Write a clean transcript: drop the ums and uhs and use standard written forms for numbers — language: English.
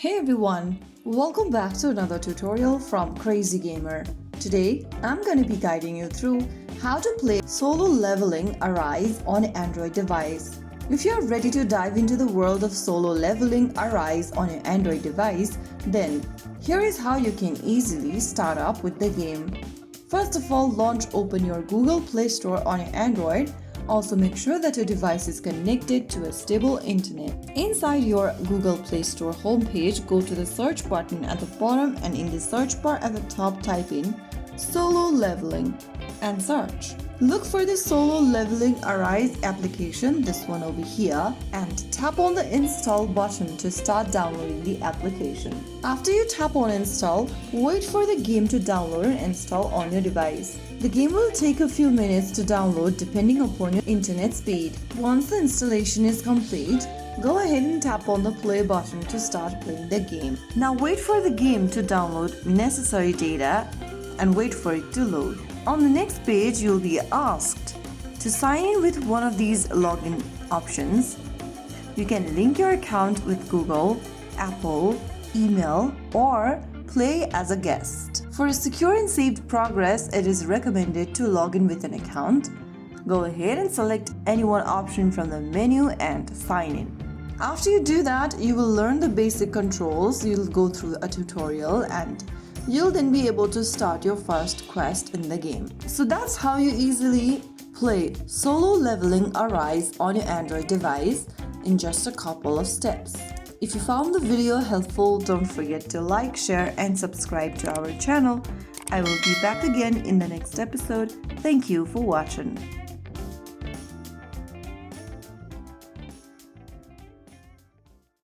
Hey everyone, welcome back to another tutorial from Crazy Gamer. Today, I'm going to be guiding you through how to play Solo Leveling Arise on an Android device. If you're ready to dive into the world of Solo Leveling Arise on an Android device, then here is how you can easily start up with the game. First of all, open your Google Play Store on your Android. Also make sure that your device is connected to a stable internet. Inside your Google Play Store homepage, go to the search button at the bottom and in the search bar at the top type in Solo Leveling and search. Look for the Solo Leveling Arise application, this one over here, and tap on the install button to start downloading the application. After you tap on install, wait for the game to download and install on your device. The game will take a few minutes to download depending upon your internet speed. Once the installation is complete, go ahead and tap on the play button to start playing the game. Now wait for the game to download necessary data and wait for it to load. On the next page, you'll be asked to sign in with one of these login options. You can link your account with Google, Apple, email, or play as a guest. For a secure and saved progress, it is recommended to log in with an account. Go ahead and select any one option from the menu and sign in. After you do that, you will learn the basic controls. You'll go through a tutorial and you'll then be able to start your first quest in the game. So that's how you easily play Solo Leveling Arise on your Android device in just a couple of steps. If you found the video helpful, don't forget to like, share, and subscribe to our channel. I will be back again in the next episode. Thank you for watching.